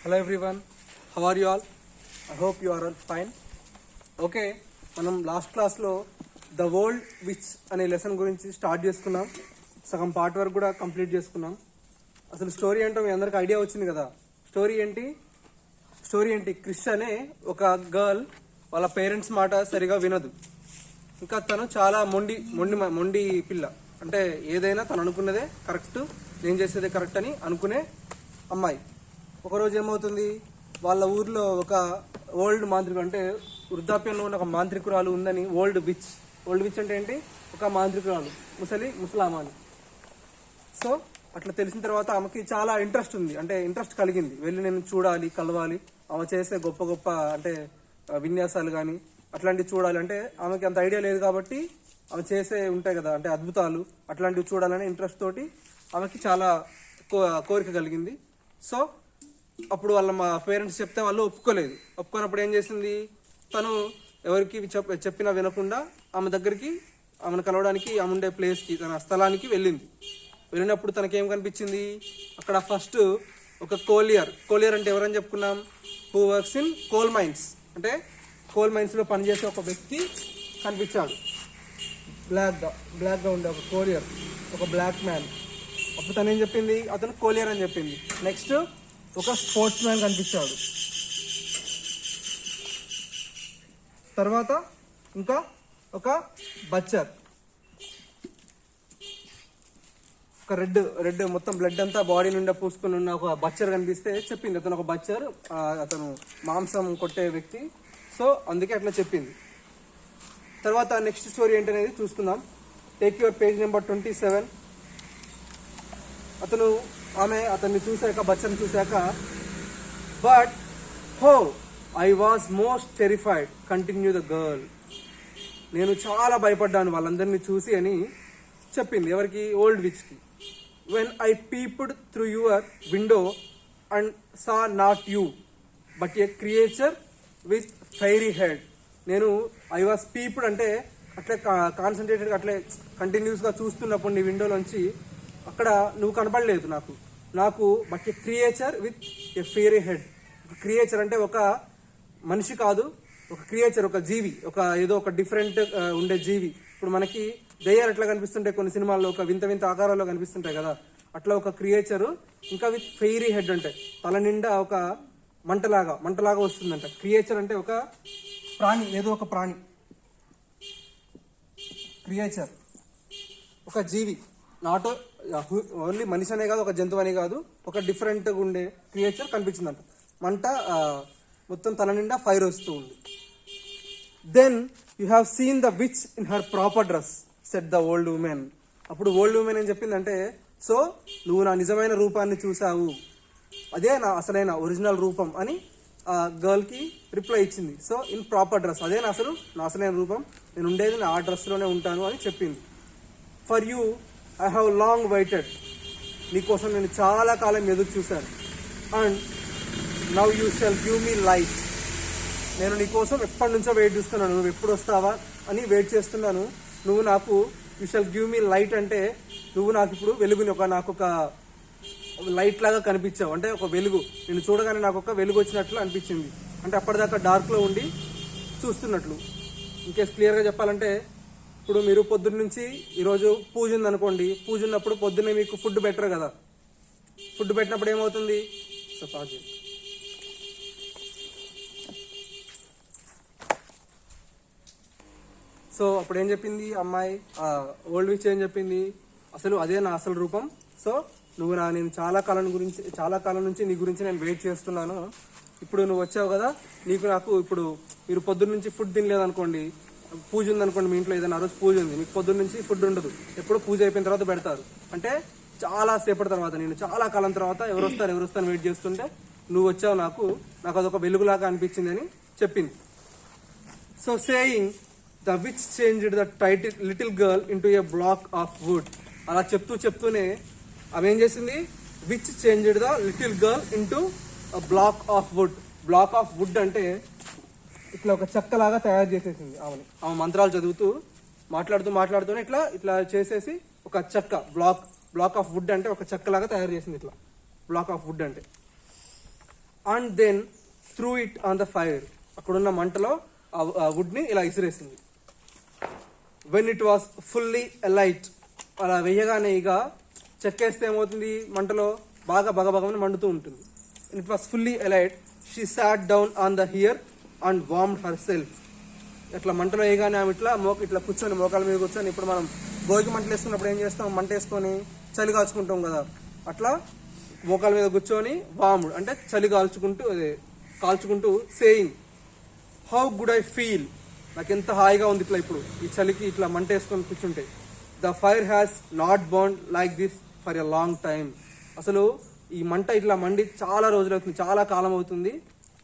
Hello everyone, how are you all? I hope you are all fine. Okay, మనం last క్లాస్లో the world which అనే lesson గురించి start చేసుకున్నాం. సగం part వరకు కూడా కంప్లీట్ చేసుకున్నాం. అసలు స్టోరీ ఏంటో మీ అందరికి ఐడియా వచ్చింది కదా. స్టోరీ ఏంటి క్రిష్ అనే ఒక గర్ల్ వాళ్ళ పేరెంట్స్ మాట సరిగా వినదు. ఇంకా తను చాలా మొండి పిల్ల. అంటే ఏదైనా తను అనుకున్నదే కరెక్ట్, నేను చేసేదే కరెక్ట్ అని అనుకునే అమ్మాయి. ఒకరోజు ఏమవుతుంది, వాళ్ళ ఊర్లో ఒక ఓల్డ్ మాంత్రికుడు, అంటే వృద్ధాప్యంలో ఉన్న ఒక మాంత్రికురాలు ఉందని. ఓల్డ్ విచ్ అంటే ఏంటి, ఒక మాంత్రికురాలు, ముసలామా అని. సో అట్లా తెలిసిన తర్వాత ఆమెకి చాలా ఇంట్రెస్ట్ కలిగింది. వెళ్ళి నేను చూడాలి, కలవాలి, ఆమె చేసే గొప్ప అంటే విన్యాసాలు కానీ అట్లాంటివి చూడాలి. అంటే ఆమెకి అంత ఐడియా లేదు కాబట్టి ఆమె చేసే ఉంటాయి కదా, అంటే అద్భుతాలు అట్లాంటివి చూడాలనే ఇంట్రెస్ట్ తోటి ఆమెకి చాలా కోరిక కలిగింది. సో అప్పుడు మా పేరెంట్స్ చెప్తే వాళ్ళు ఒప్పుకోనప్పుడు ఏం చేసింది, తను ఎవరికి చెప్పినా వినకుండా ఆమెను కలవడానికి ఆమె ఉండే ప్లేస్కి, తన స్థలానికి వెళ్ళినప్పుడు తనకేం కనిపించింది, అక్కడ ఫస్ట్ ఒక కోలియర్ అంటే ఎవరని చెప్పుకున్నాం, who works in coal mines, అంటే కోల్ మైన్స్లో పనిచేసే ఒక వ్యక్తి కనిపించాడు. బ్లాక్గా ఉండే ఒక కోలియర్, ఒక బ్లాక్ మ్యాన్. అప్పుడు తను ఏం చెప్పింది, అతను కోలియర్ అని చెప్పింది. నెక్స్ట్ ఒక స్పోర్ట్స్ మ్యాన్ కనిపించాడు. తర్వాత ఇంకా ఒక బచ్చర్, ఒక రెడ్ మొత్తం బ్లడ్ అంతా బాడీ నుండి పూసుకుని ఉన్న ఒక బచ్చర్ కనిపిస్తే చెప్పింది అతను ఒక బచ్చర్, అతను మాంసం కొట్టే వ్యక్తి. సో అందుకే అట్లా చెప్పింది. తర్వాత నెక్స్ట్ స్టోరీ ఏంటనేది చూసుకుందాం. Take your page number 27. అతన్ని చూశాక, బచ్చర్ని చూశాక, but oh I was most terrified, continue the girl. నేను చాలా భయపడ్డాను వాళ్ళందరినీ చూసి అని చెప్పింది. ఎవరికి, ఓల్డ్ విచ్కి. When I peeped through your window and saw not you but a creature with fiery head. నేను ఐ వాజ్ పీప్డ్ అంటే అట్లే కాన్సన్ట్రేటెడ్గా అట్లే కంటిన్యూస్గా చూస్తున్నప్పుడు నీ విండోలోంచి అక్కడ నువ్వు కనపడలేదు నాకు but a creature with a fairy head. ఒక క్రియేచర్ అంటే ఒక మనిషి కాదు, ఒక క్రియేచర్, ఒక జీవి, ఏదో ఒక డిఫరెంట్ ఉండే జీవి. ఇప్పుడు మనకి దయ్యాలు ఎట్లా కనిపిస్తుంటాయి కొన్ని సినిమాల్లో, ఒక వింత ఆకారాల్లో కనిపిస్తుంటాయి కదా, అట్లా ఒక క్రియేచరు. ఇంకా విత్ ఫెయిరీ హెడ్ అంటే తల నిండా ఒక మంటలాగా వస్తుందంట. క్రియేచర్ అంటే ఒక ప్రాణి, ఏదో ఒక ప్రాణి. క్రియేచర్ ఒక జీవి, నాట్ ఓన్లీ మనిషి అనే కాదు, ఒక జంతువు అనే కాదు, ఒక డిఫరెంట్గా ఉండే క్రియేచర్ కనిపించిందంట. మంట మొత్తం తల నిండా ఫైర్ వస్తూ ఉంది. Then you have seen the witch in her proper dress set the old woman. అప్పుడు ఓల్డ్ ఉమెన్ ఏం చెప్పిందంటే, సో నువ్వు నా నిజమైన రూపాన్ని చూసావు, అదే నా అసలైన ఒరిజినల్ రూపం అని ఆ గర్ల్కి రిప్లై ఇచ్చింది. సో ఇన్ ప్రాపర్ డ్రెస్, అదే నా అసలైన రూపం, నేను ఉండేది నా ఆ డ్రెస్లోనే ఉంటాను అని చెప్పింది. For you I have long waited, నీకోసం నేను చాలా కాలం ఎదురు చూశాను. And now you shall give me light, నేను నీకోసం ఎప్పటి నుంచో వెయిట్ చేస్తున్నాను, నువ్వు ఎప్పుడు వస్తావా అని వెయిట్ చేస్తున్నాను. నువ్వు నాకు you shall give me light అంటే నువ్వు నాకు ఇప్పుడు వెలుగుని, నాకు ఒక లైట్ లాగా కనిపించావు, అంటే ఒక వెలుగు. నేను చూడగానే నాకు ఒక వెలుగు వచ్చినట్లు అనిపించింది, అంటే అప్పటిదాకా డార్క్లో ఉండి చూస్తున్నట్లు. ఇంకేస్ క్లియర్గా చెప్పాలంటే, ఇప్పుడు మీరు పొద్దున్న నుంచి ఈరోజు పూజ ఉందనుకోండి, పూజ ఉన్నప్పుడు పొద్దున్నే మీకు ఫుడ్ బెటర్ కదా, ఫుడ్ పెట్టినప్పుడు ఏమవుతుంది, సో అప్పుడు ఏం చెప్పింది అమ్మాయి, ఓల్డ్ విచ్ ఏం చెప్పింది, అదే నా అసలు రూపం. సో నేను చాలా కాలం నుంచి నీ గురించి నేను వెయిట్ చేస్తున్నాను. ఇప్పుడు నువ్వు వచ్చావు కదా, నాకు ఇప్పుడు మీరు పొద్దున్న నుంచి ఫుడ్ తినలేదు అనుకోండి, పూజ ఉందనుకోండి మీ ఇంట్లో, ఏదైనా ఆ రోజు పూజ ఉంది, మీకు పొద్దున్న నుంచి ఫుడ్ ఉండదు, ఎప్పుడు పూజ అయిపోయిన తర్వాత పెడతారు. అంటే చాలా సేపటి తర్వాత, నేను చాలా కాలం తర్వాత ఎవరు వస్తారు వెయిట్ చేస్తుంటే నువ్వు వచ్చావు, నాకు అదొక వెలుగులాగా అనిపించింది అని చెప్పింది. So saying the which changed the little girl into A black of would. అలా చెప్తూనే ఆమె ఏం చేసింది, which changed the little girl into black of would. Black of wood అంటే ఇట్లా ఒక చెక్కలాగా తయారు చేసేసింది ఆమె మంత్రాలు చదువుతూ మాట్లాడుతూనే ఇట్లా చేసేసి ఒక చెక్క, బ్లాక్ ఆఫ్ వుడ్ అంటే ఒక చెక్కలాగా తయారు చేసింది. ఇట్లా బ్లాక్ ఆఫ్ వుడ్ అంటే and then threw it on the fire. అక్కడున్న మంటలో ఆ వుడ్ని ఇలా ఇసిరేసింది. When it was fully alight, అలా వేయగానే ఇక చెక్కేస్తే ఏమవుతుంది, మంటలో బాగా బగబగమని మండుతూ ఉంటుంది. It was fully alight, she sat down on the hearth and warmed herself. ఇట్లా మంటలో వేయగానే ఆమె ఇట్లా కూర్చొని మోకాల మీద కూర్చొని, ఇప్పుడు మనం భోగి మంటలు వేసుకున్నప్పుడు ఏం చేస్తాం, మంట వేసుకొని చలి కాల్చుకుంటాం కదా, అట్లా మోకాల మీద కూర్చొని వార్మ్డ్ అంటే చలి కాల్చుకుంటూ saying, how good I feel, నాకు ఎంత హాయిగా ఉంది ఇట్లా ఇప్పుడు ఈ చలికి ఇట్లా మంట వేసుకొని కూర్చుంటే. The fire has not burn like this for a long time. అసలు ఈ మంట ఇట్లా మండి చాలా రోజులు అవుతుంది, చాలా కాలం అవుతుంది.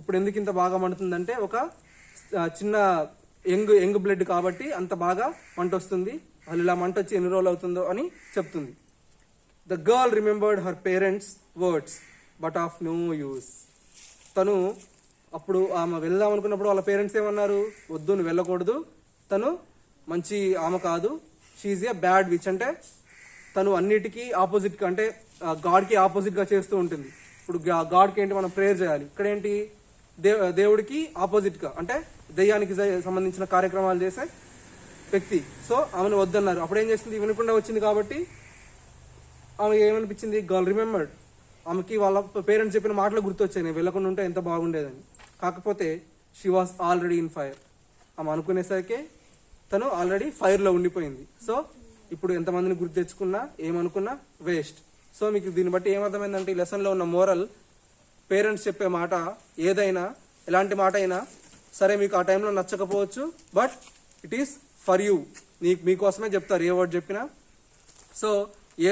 ఇప్పుడు ఎందుకు ఇంత బాగా మండుతుందంటే ఒక చిన్న యంగ్ బ్లడ్ కాబట్టి అంత బాగా మంట వస్తుంది. అసలు ఇలా మంట వచ్చి ఎన్ని రోజులు అవుతుందో అని చెప్తుంది. The girl remembered her parents words but of no use. తను అప్పుడు ఆమె వెళ్దాం అనుకున్నప్పుడు వాళ్ళ పేరెంట్స్ ఏమన్నారు, వద్దు నువ్వు వెళ్ళకూడదు, తను మంచి ఆమె కాదు, షీఈ్ ఏ బ్యాడ్ విచ్, అంటే తను అన్నిటికీ ఆపోజిట్గా అంటే గాడ్కి ఆపోజిట్గా చేస్తూ ఉంటుంది. ఇప్పుడు గాడ్కి ఏంటి, మనం ప్రేయర్ చేయాలి, ఇక్కడ ఏంటి దేవుడికి ఆపోజిట్గా అంటే దెయ్యానికి సంబంధించిన కార్యక్రమాలు చేసే వ్యక్తి. సో ఆమెను వద్దన్నారు. అప్పుడు ఏం చేసింది, వినకుండా వచ్చింది కాబట్టి ఆమె ఏమనిపించింది, గర్ల్ రిమెంబర్డ్, ఆమెకి వాళ్ళ పేరెంట్స్ చెప్పిన మాటలు గుర్తొచ్చాయి, నేను వెళ్ళకుండా ఉంటే ఎంత బాగుండేదని. కాకపోతే she was already in fire, ఆమె అనుకునేసరికి తను ఆల్రెడీ ఫైర్లో ఉండిపోయింది. సో ఇప్పుడు ఎంతమందిని గుర్తు తెచ్చుకున్నా ఏమనుకున్నా వేస్ట్. సో మీకు దీన్ని బట్టి ఏమర్థమైందంటే ఈ లెసన్లో ఉన్న మోరల్, పేరెంట్స్ చెప్పే మాట ఏదైనా ఎలాంటి మాట అయినా సరే మీకు ఆ టైంలో నచ్చకపోవచ్చు, but it is for you, మీకోసమే చెప్తారు ఏ వర్డ్ చెప్పినా. సో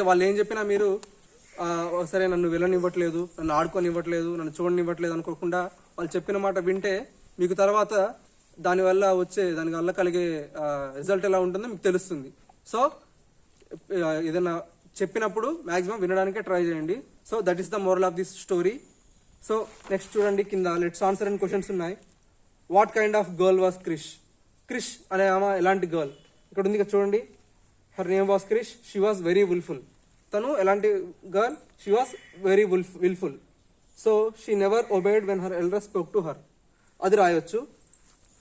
వాళ్ళు ఏం చెప్పినా మీరు సరే నన్ను వెళ్ళనివ్వట్లేదు, నన్ను ఆడుకోనివ్వట్లేదు, నన్ను చూడనివ్వట్లేదు అనుకోకుండా వాళ్ళు చెప్పిన మాట వింటే మీకు తర్వాత దానివల్ల కలిగే రిజల్ట్ ఎలా ఉంటుందో మీకు తెలుస్తుంది. సో ఏదైనా చెప్పినప్పుడు మ్యాక్సిమం వినడానికే ట్రై చేయండి. So that is the moral of this story. So next చూడండి, కింద లెట్స్ ఆన్సర్ అండ్ క్వశ్చన్స్ ఉన్నాయి. What kind of girl was Krish? Krish అనే ఆమె ఎలాంటి గర్ల్? ఇక్కడ ఉంది కదా చూడండి, her name was Krish, she was very wilful. తను ఎలాంటి girl? She was very wilful. So she never obeyed when her elder spoke to her, అది రాయొచ్చు.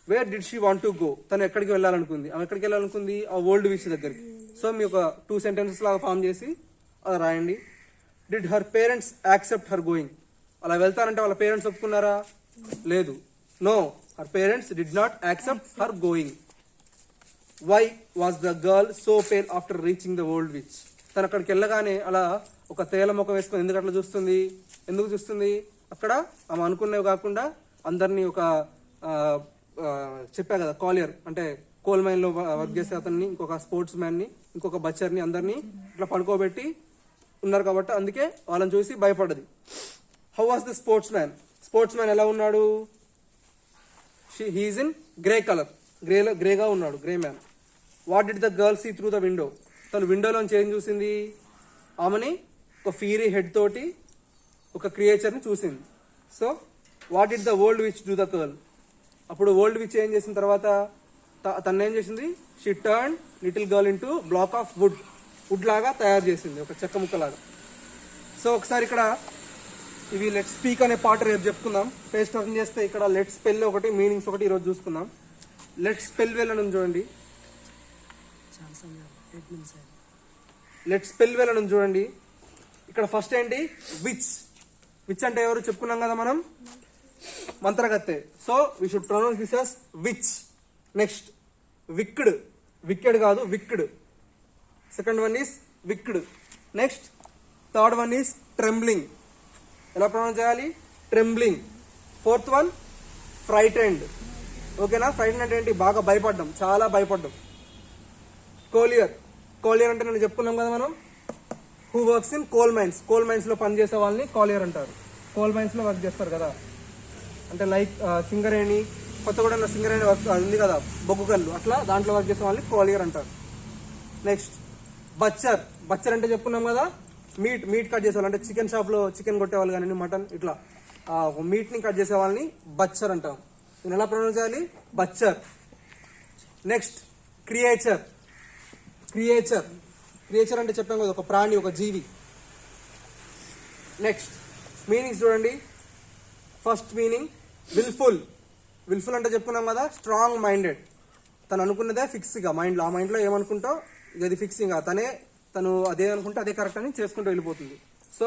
Where did she want to go? తను ఎక్కడికి వెళ్ళాలనుకుంది? ఆమె ఎక్కడికి వెళ్ళాలనుకుంది? ఆ ఓల్డ్ విచ్ దగ్గరికి. సో మీ ఒక 2 sentences లాగా ఫామ్ చేసి అది రాయండి. Did her parents accept her going? అలా వెళ్తానంటే వాళ్ళ పేరెంట్స్ ఒప్పుకున్నారా? లేదు. No, her parents did not accept her going. Why was the girl so pale after reaching the old witch? తను అక్కడికి వెళ్ళగానే అలా ఒక తేల ముఖం వేసుకొని ఎందుకు అట్లా చూస్తుంది? ఎందుకు చూస్తుంది? అక్కడ ఆమె అనుకునేవి కాకుండా అందరినీ ఒక చెప్పా కదా, కాలియర్ అంటే కోల్ మైన్ లో వర్క్ చేసే అతన్ని, ఇంకొక స్పోర్ట్స్ మ్యాన్ ని, ఇంకొక బచ్చర్ని, అందరినీ ఇట్లా పడుకోబెట్టి ఉన్నారు కాబట్టి అందుకే వాళ్ళని చూసి భయపడ్డది. How was the sportsman? Sportsman ఎలా ఉన్నాడు? హీఈస్ ఇన్ గ్రే కలర్, గ్రేగా ఉన్నాడు, grey man. What did the girl see through the window? తను విండోలోంచి ఏం చూసింది? ఆమెని ఒక ఫీరీ హెడ్ తోటి ఒక క్రియేచర్ని చూసింది. So what did the old which do the girl? అప్పుడు ఓల్డ్ విచ్ ఏం చేసిన తర్వాత తను ఏం చేసింది? She turn little girl into black of would లాగా తయారు చేసింది, ఒక చెక్క ముక్కలాగా. సో ఒకసారి ఇక్కడ ఇవి లెట్ స్పీక్ అనే పాట రేపు చెప్పుకుందాం. పేజ్ టర్న్ చేస్తే ఇక్కడ లెట్ స్పెల్ ఒకటి, మీనింగ్స్ ఒకటి ఈరోజు చూసుకుందాం. లెట్ స్పెల్ వెళ్ళను చూడండి, లెట్ స్పెల్ వెళ్ళను చూడండి. ఇక్కడ ఫస్ట్ ఏంటి? విచ్. విచ్ అంటే ఎవరు చెప్పుకున్నాం కదా మనం, మంత్రగత్తె. So we should pronounce this as witch. Next wicked, wicked కాదు wicked. Second one is wicked. Next third one is trembling. ఎలా ప్రొనౌన్స్ చేయాలి? ట్రెంబ్లింగ్. Fourth one frightened. ఓకేనా? ఫ్రైటెండ్ అంటే ఏంటి? బాగా భయపడ్డం, చాలా భయపడ్డం. కోలియర్. కోలియర్ అంటే నేను చెప్పుకున్నాం కదా మనం, who works in coal mines. Coal mines లో పనిచేసే వాళ్ళని కోలియర్ అంటారు. కోల్ మైన్స్ లో వర్క్ చేస్తారు కదా, అంటే లైక్ సింగరేణి, కొత్తగూడెంలో సింగరేణి వర్క్ ఉంది కదా, బొగ్గు కళ్ళు, అట్లా దాంట్లో వర్క్ చేసే వాళ్ళని కోలియర్ అంటారు. నెక్స్ట్ బచ్చర్. బచ్చర్ అంటే చెప్పుకున్నాం కదా, మీట్ కట్ చేసే వాళ్ళు, అంటే చికెన్ షాప్ లో చికెన్ కొట్టేవాళ్ళు కానీ మటన్ ఇట్లా మీట్ ని కట్ చేసే వాళ్ళని బచ్చర్ అంటాం. దీన్ని ఎలా ప్రొనౌన్స్ చేయాలి? బచ్చర్. Next creature. క్రియేచర్ క్రియేచర్ అంటే చెప్పాం కదా, ఒక ప్రాణి, ఒక జీవి. నెక్స్ట్ మీనింగ్స్ చూడండి. First meaning wilful. విల్ఫుల్ అంటే చెప్పుకున్నాం కదా, స్ట్రాంగ్ మైండెడ్. తను అనుకున్నదే ఫిక్స్గా మైండ్లో, ఆ మైండ్లో ఏమనుకుంటో ఇది ఫిక్సింగ్, తను అదే అనుకుంటే అదే కరెక్ట్ అని చేసుకుంటూ వెళ్ళిపోతుంది. సో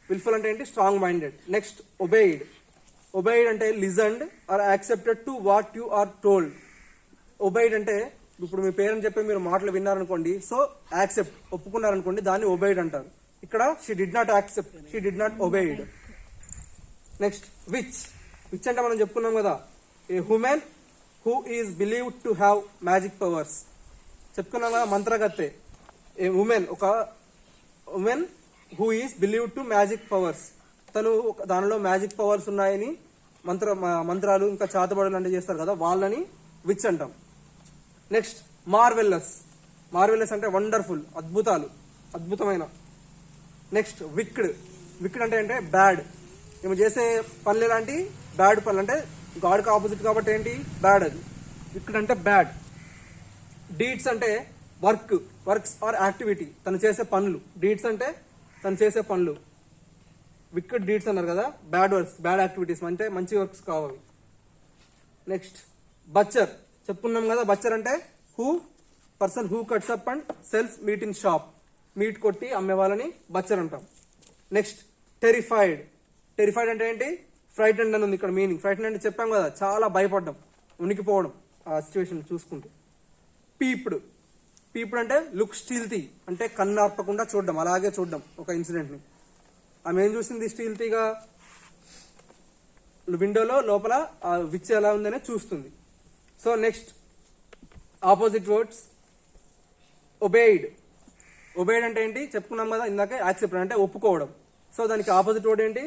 విల్ఫుల్ అంటే ఏంటి, strong minded. Next obeyed. Obeyed అంటే listened or accepted to what you are told. Obeyed అంటే ఇప్పుడు మీ పేరెంట్ చెప్పే మీరు మాటలు విన్నారనుకోండి, సో యాక్సెప్ట్ ఒప్పుకున్నారనుకోండి, దాన్ని ఒబెయిడ్ అంటారు. ఇక్కడ she did not accept, she did not obeyed. Next witch. Witch అంటే మనం చెప్పుకున్నాం కదా, a human who is believed to have magic powers. చెప్పుకున్నాం కదా మంత్రగత్తె. ఏ ఉమెన్, ఒక woman who is believed to magic powers. తను దానిలో మ్యాజిక్ పవర్స్ ఉన్నాయని మంత్రాలు ఇంకా చాతబడులు అంటే చేస్తారు కదా, వాళ్ళని విచ్ అంటాం. నెక్స్ట్ మార్వెల్లస్. మార్వెల్లస్ అంటే వండర్ఫుల్, అద్భుతాలు, అద్భుతమైన. Next wicked. విక్డ్ అంటే బ్యాడ్. ఈమె చేసే పనులు ఎలాంటి బ్యాడ్ పనులు, అంటే గాడ్కి ఆపోజిట్ కాబట్టి ఏంటి, బ్యాడ్. అది విక్డ్ అంటే బ్యాడ్. డీడ్స్ అంటే వర్క్స్ ఆర్ యాక్టివిటీ, తను చేసే పనులు. డీడ్స్ అంటే తను చేసే పనులు. విక్డ్ డీడ్స్ అన్నారు కదా, బ్యాడ్ వర్క్స్, బ్యాడ్ యాక్టివిటీస్, అంటే మంచి వర్క్స్ కావాలి. నెక్స్ట్ బచ్చర్. చెప్పుకున్నాం కదా, బచ్చర్ అంటే person who cuts up and cells meet in shop. Meet కొట్టి అమ్మే వాళ్ళని బచ్చర్ అంటాం. Next terrified. టెరిఫైడ్ అంటే ఏంటి, ఫ్రైటెండ్ అని ఉంది ఇక్కడ మీనింగ్. ఫ్రైటెండ్ అంటే చెప్పాం కదా, చాలా భయపడ్డం, ఉనికిపోవడం ఆ సిచ్యువేషన్ చూసుకుంటూ. పీప్డ్. పీపుల్ అంటే లుక్ స్టీల్తీ, అంటే కన్ను ఆర్పకుండా చూడడం, అలాగే చూడడం ఒక ఇన్సిడెంట్ని. ఆమె ఏం చూసింది స్టీల్తీగా, విండోలో లోపల ఆ విచ్ ఎలా ఉందనే చూస్తుంది. So next opposite words. Obeyed. Obeyed అంటే ఏంటి చెప్పుకున్నాం కదా ఇందాకే, యాక్సెప్ట్ అంటే ఒప్పుకోవడం. సో దానికి ఆపోజిట్ వర్డ్ ఏంటి,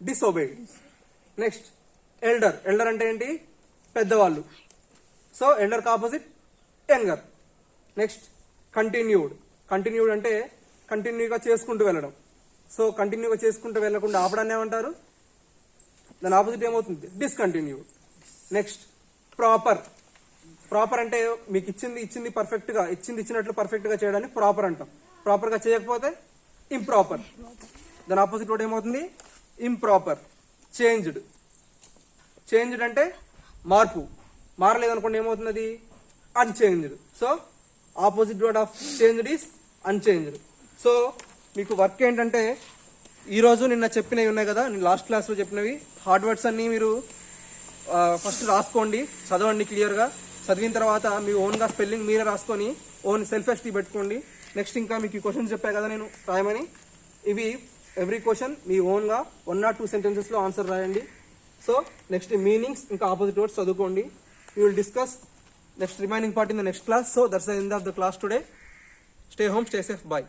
డిసొబెయిడ్. Next elder. ఎల్డర్ అంటే ఏంటి, పెద్దవాళ్ళు. సో ఎల్డర్కి opposite younger. Next continued. Continued అంటే కంటిన్యూగా చేసుకుంటూ వెళ్ళడం. సో కంటిన్యూగా చేసుకుంటూ వెళ్ళకుండా ఆపడాన్ని ఏమంటారు, దాని ఆపోజిట్ ఏమవుతుంది, డిస్కంటిన్యూడ్. Next proper. ప్రాపర్ అంటే మీకు ఇచ్చింది పర్ఫెక్ట్గా, ఇచ్చినట్లు పర్ఫెక్ట్గా చేయడాన్ని ప్రాపర్ అంటాం. ప్రాపర్గా చేయకపోతే ఇంప్రాపర్. దాని ఆపోజిట్ వర్డ్ ఏమవుతుంది, ఇంప్రాపర్. చేంజ్డ్. చేంజ్డ్ అంటే మార్పు. మారలేదనుకోండి ఏమవుతుంది, అది unchanged. So opposite word of changed is unchanged. So మీకు వర్క్ ఏంటంటే, ఈరోజు నిన్న చెప్పినవి ఉన్నాయి కదా, నేను లాస్ట్ క్లాస్లో చెప్పినవి హార్డ్ వర్డ్స్ అన్నీ మీరు ఫస్ట్ రాసుకోండి, చదవండి క్లియర్గా. చదివిన తర్వాత మీ ఓన్గా స్పెల్లింగ్ మీరే రాసుకొని ఓన్ సెల్ఫ్ ఎస్టీ పెట్టుకోండి. నెక్స్ట్ ఇంకా మీకు ఈ క్వశ్చన్స్ చెప్పా కదా నేను రాయమని, ఇవి ఎవ్రీ క్వశ్చన్ మీ ఓన్గా 1 or 2 sentences ఆన్సర్ రాయండి. సో నెక్స్ట్ మీనింగ్స్ ఇంకా ఆపోజిట్ వర్డ్స్ చదువుకోండి. You will discuss next remaining part in the next class. So that's the end of the class today. Stay home, stay safe, bye.